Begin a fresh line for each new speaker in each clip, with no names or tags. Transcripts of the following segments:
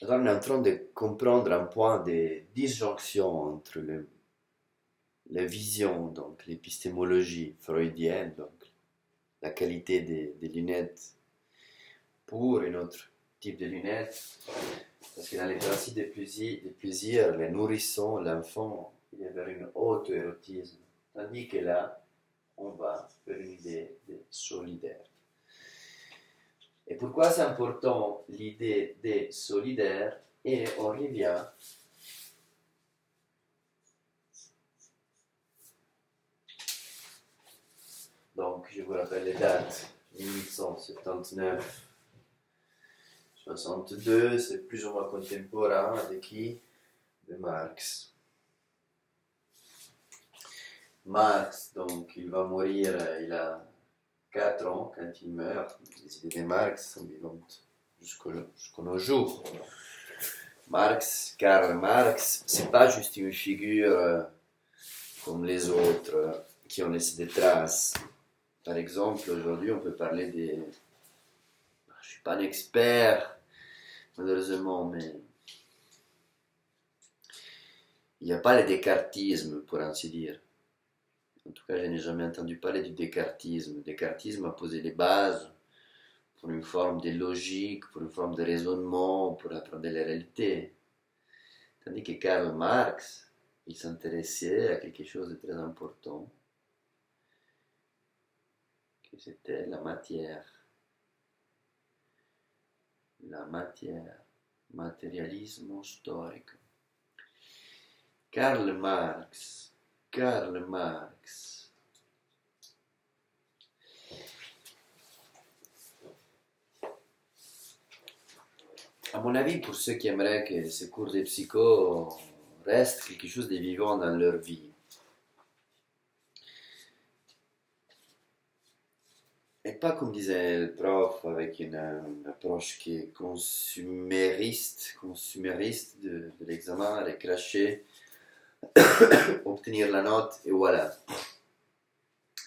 Alors, on est en train de comprendre un point de disjonction entre la vision, donc l'épistémologie freudienne, donc la qualité des lunettes pour un autre type de lunettes. Parce que dans les principes de plaisir, le nourrisson, l'enfant, il est vers une auto-érotisme. Tandis que là, on va vers une idée de solidaire. Et pourquoi c'est important l'idée de solidaire? Et on revient donc, je vous rappelle les dates 1879, 62, c'est plus ou moins contemporain de qui? De Marx. Marx, donc, il va mourir, il a 4 ans quand il meurt. Les idées de Marx sont vivantes jusqu'à nos jours. Karl Marx, c'est pas juste une figure comme les autres qui ont laissé des traces. Par exemple, aujourd'hui, on peut parler des... Je ne suis pas un expert, malheureusement, mais il n'y a pas le descartisme, pour ainsi dire. En tout cas, je n'ai jamais entendu parler du descartisme. Le descartisme a posé les bases pour une forme de logique, pour une forme de raisonnement, pour apprendre la réalité. Tandis que Karl Marx, il s'intéressait à quelque chose de très important, que c'était la matière, matérialisme historique. Karl Marx, à mon avis, pour ceux qui aimeraient que ces cours de psycho restent quelque chose de vivant dans leur vie, et pas comme disait le prof avec une approche qui est consumériste de l'examen, aller cracher, obtenir la note et voilà.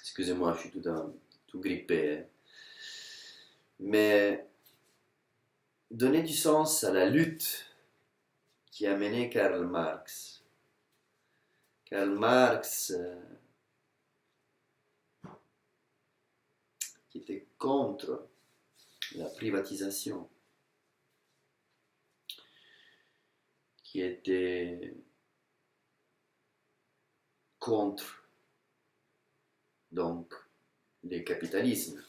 Excusez-moi, je suis tout grippé. Hein. Mais donner du sens à la lutte qui a mené Karl Marx. Karl Marx, qui était contre la privatisation, qui était contre donc le capitalisme.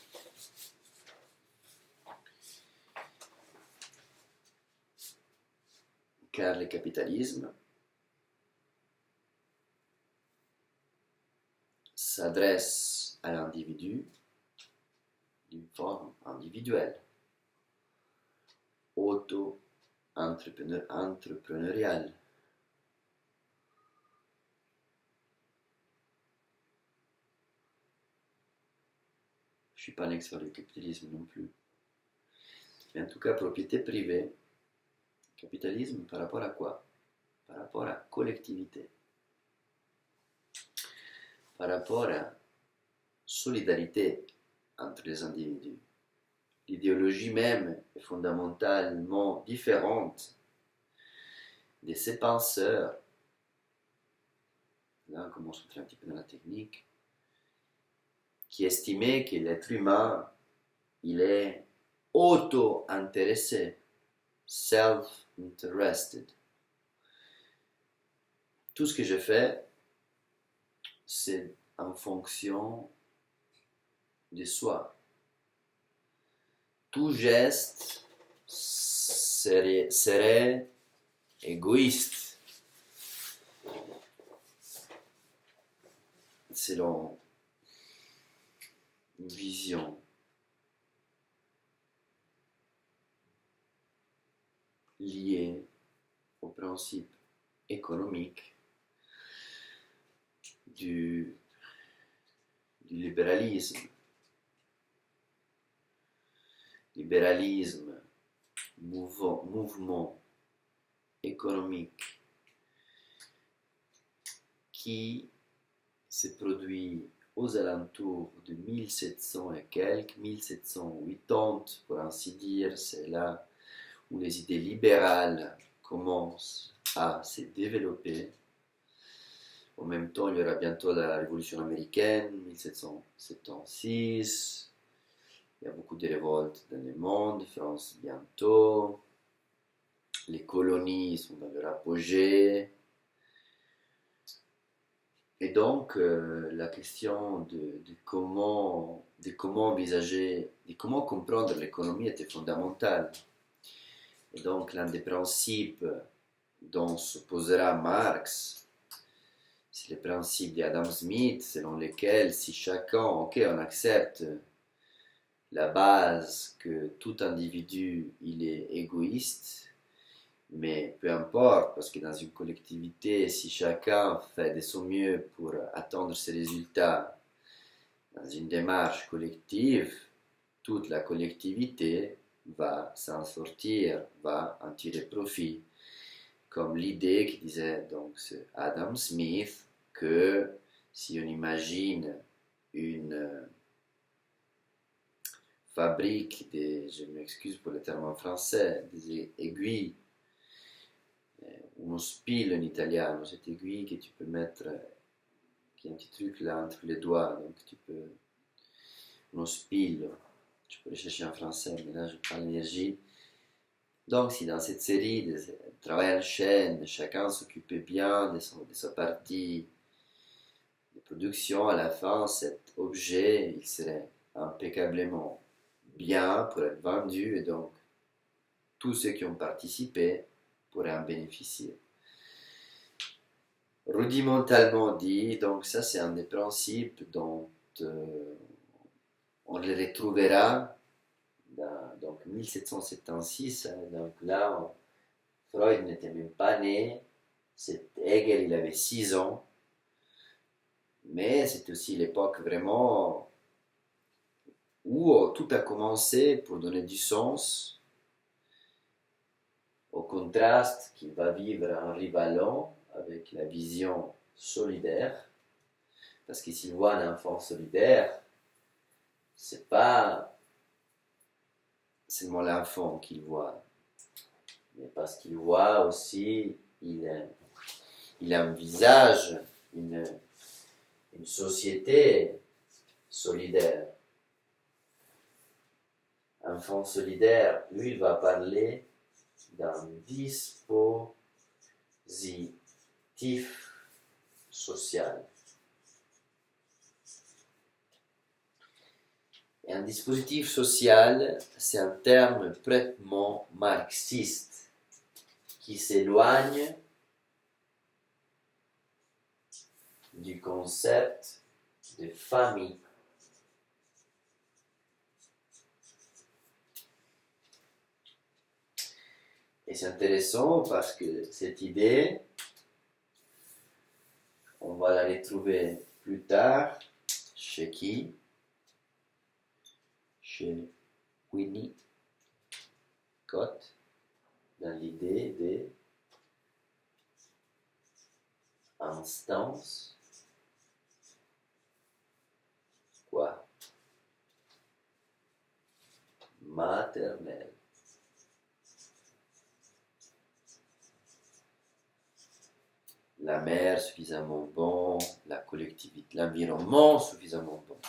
Car le capitalisme s'adresse à l'individu d'une forme individuelle, auto-entrepreneuriale. Je ne suis pas un expert du capitalisme non plus. Mais en tout cas, propriété privée, capitalisme par rapport à quoi? Par rapport à la collectivité. Par rapport à solidarité entre les individus. L'idéologie même est fondamentalement différente de ces penseurs. Là, on commence à entrer un petit peu dans la technique, qui estimaient que l'être humain, il est auto-intéressé, self-interested. Tout ce que je fais, c'est en fonction de soi. Tout geste serait égoïste, selon une vision liée au principe économique du libéralisme. Libéralisme, mouvement économique qui se produit aux alentours de 1700 et quelques, 1780 pour ainsi dire, c'est là où les idées libérales commencent à se développer. En même temps, il y aura bientôt la Révolution américaine, 1776. Il y a beaucoup de révoltes dans le monde, France bientôt. Les colonies sont dans leur apogée. Et donc, la question de comment envisager, de comment comprendre l'économie était fondamentale. Et donc, l'un des principes dont s'opposera Marx, c'est le principe d'Adam Smith, selon lequel si chacun, ok, on accepte la base que tout individu, il est égoïste, mais peu importe, parce que dans une collectivité, si chacun fait de son mieux pour atteindre ses résultats dans une démarche collective, toute la collectivité va s'en sortir, va en tirer profit. Comme l'idée qui disait donc Adam Smith que si on imagine une fabrique des, je m'excuse pour le terme en français, des aiguilles, uno spillo en italien, cette aiguille que tu peux mettre, qui a un petit truc là entre les doigts, donc tu peux, uno spillo, tu peux le chercher en français, mais là je prends l'énergie. Donc si dans cette série de travail en chaîne, chacun s'occupait bien de sa partie de production, à la fin cet objet, il serait impeccablement bien pour être vendu et donc tous ceux qui ont participé pourraient en bénéficier. Rudimentalement dit, donc ça c'est un des principes dont on les retrouvera dans donc 1776, hein, donc là Freud n'était même pas né, Hegel il avait 6 ans, mais c'est aussi l'époque vraiment où tout a commencé pour donner du sens au contraste qu'il va vivre Henri Vallon avec la vision solidaire, parce que s'il voit un enfant solidaire, c'est pas seulement l'enfant qu'il voit, mais parce qu'il voit aussi, il envisage une société solidaire. Enfant solidaire, lui, il va parler d'un dispositif social. Et un dispositif social, c'est un terme prêtement marxiste qui s'éloigne du concept de famille. Et c'est intéressant parce que cette idée, on va la retrouver plus tard chez qui? Chez Winnicott, dans l'idée des instances, quoi? Maternelles. La mère suffisamment bon, la collectivité, l'environnement suffisamment bon.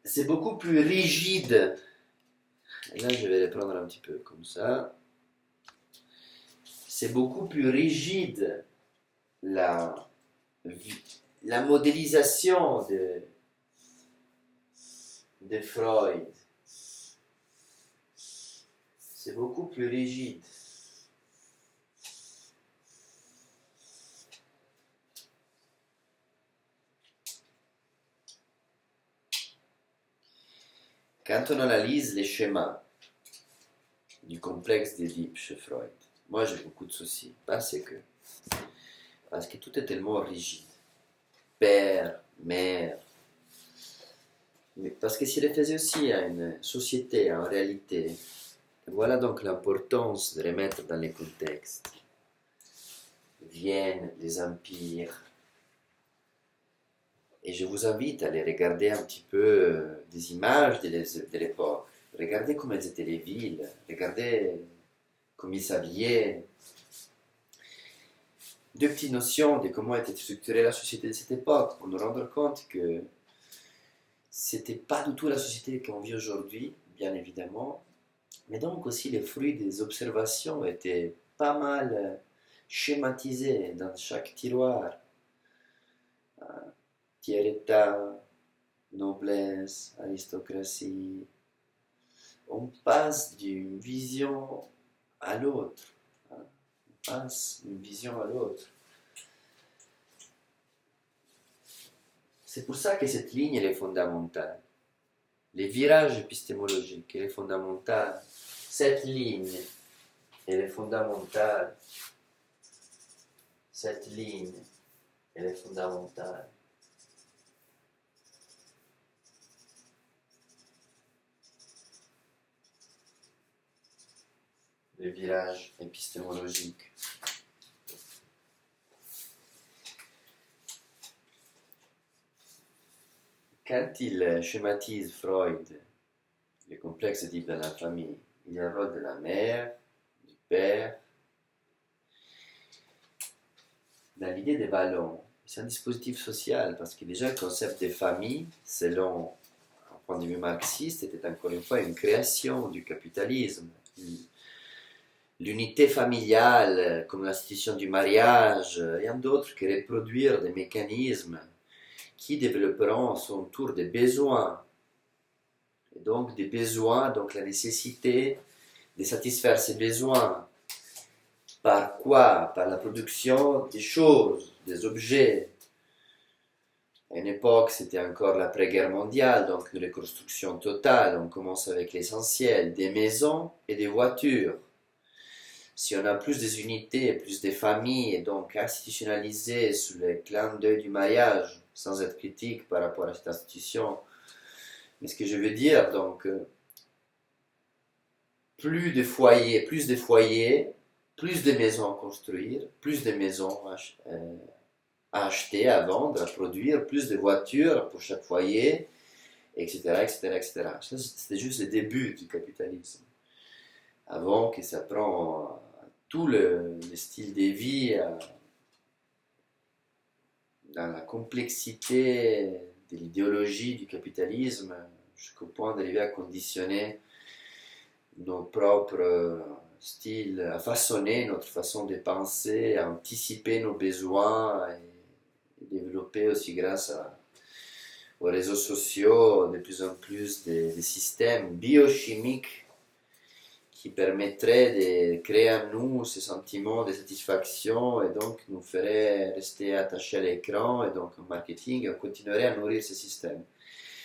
C'est beaucoup plus rigide. Et là, je vais les prendre un petit peu comme ça. C'est beaucoup plus rigide la modélisation de Freud. C'est beaucoup plus rigide. Quand on analyse les schémas du complexe d'Édipe chez Freud, moi j'ai beaucoup de soucis, parce que tout est tellement rigide. Père, mère. Mais parce que s'il le faisait aussi à une société, en réalité, voilà donc l'importance de remettre dans les contextes. Viennent les empires Et je vous invite à aller regarder un petit peu des images de l'époque. Regardez comment étaient les villes, regardez comment ils s'habillaient. Deux petites notions de comment était structurée la société de cette époque pour nous rendre compte que c'était pas du tout la société qu'on vit aujourd'hui, bien évidemment, mais donc aussi les fruits des observations étaient pas mal schématisés dans chaque tiroir. Tiers-état, noblesse, aristocratie. On passe d'une vision à l'autre. On passe d'une vision à l'autre. C'est pour ça que cette ligne elle est fondamentale. Les virages épistémologiques, elle est fondamentale. Cette ligne, elle est fondamentale. Cette ligne, elle est fondamentale. Le virage épistémologique. Quand il schématise Freud, le complexe type de la famille, il y a le rôle de la mère, du père. Dans l'idée des ballons, c'est un dispositif social parce que déjà le concept de famille, selon un point de vue marxiste, était encore une fois une création du capitalisme. L'unité familiale, comme l'institution du mariage, rien d'autre que reproduire des mécanismes qui développeront à son tour des besoins. Et donc des besoins, donc la nécessité de satisfaire ces besoins. Par quoi? Par la production des choses, des objets. À une époque, c'était encore l'après-guerre mondiale, donc une reconstruction totale. On commence avec l'essentiel, des maisons et des voitures. Si on a plus des unités, plus des familles, et donc institutionnalisées sous le clin d'œil du mariage, sans être critique par rapport à cette institution. Mais ce que je veux dire, donc, plus de foyers, plus de maisons à construire, plus de maisons à acheter, à vendre, à produire, plus de voitures pour chaque foyer, etc., etc., etc. Ça, c'était juste le début du capitalisme. Avant que ça prend tout le style de vie, dans la complexité de l'idéologie du capitalisme, jusqu'au point d'arriver à conditionner nos propres styles, à façonner notre façon de penser, à anticiper nos besoins et développer aussi grâce aux réseaux sociaux de plus en plus des systèmes biochimiques qui permettrait de créer en nous ce sentiment de satisfaction et donc nous ferait rester attachés à l'écran et donc en marketing, on continuerait à nourrir ce système.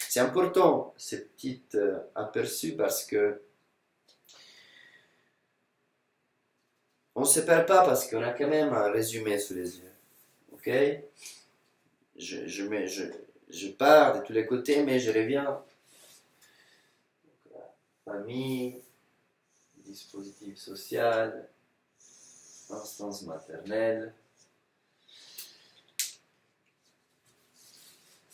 C'est important ce petit aperçu parce que on ne se perd pas parce qu'on a quand même un résumé sous les yeux. Ok? Je pars de tous les côtés mais je reviens. Famille, dispositif social, instance maternelle.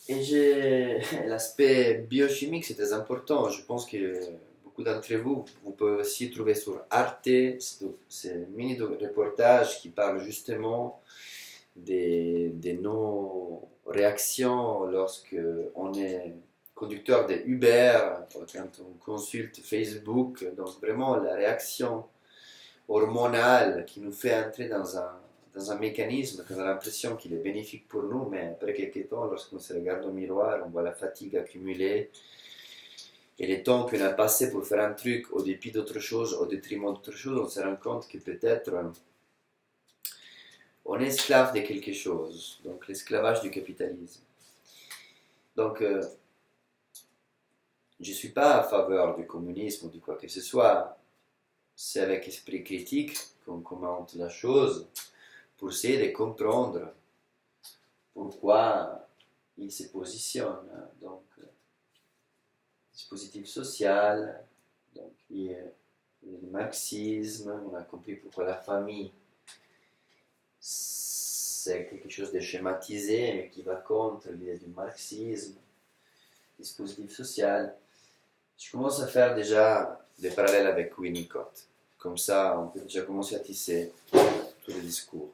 Et l'aspect biochimique, c'est très important. Je pense que beaucoup d'entre vous, vous pouvez aussi trouver sur Arte ces mini-reportages qui parlent justement de nos réactions lorsque on est conducteur de Uber, quand on consulte Facebook. Donc vraiment la réaction hormonale qui nous fait entrer dans un mécanisme qu'on a l'impression qu'il est bénéfique pour nous, mais après quelques temps, lorsqu'on se regarde au miroir, on voit la fatigue accumulée et le temps qu'on a passé pour faire un truc au dépit d'autre chose, au détriment d'autre chose, on se rend compte que peut-être on est esclave de quelque chose, donc l'esclavage du capitalisme. Donc, je ne suis pas à faveur du communisme ou de quoi que ce soit, c'est avec esprit critique qu'on commente la chose, pour essayer de comprendre pourquoi il se positionne. Donc, dispositif social, donc il y a le marxisme, on a compris pourquoi la famille c'est quelque chose de schématisé, mais qui va contre l'idée du marxisme, dispositif social. Je commence à faire déjà des parallèles avec Winnicott. Comme ça, on peut déjà commencer à tisser tous les discours.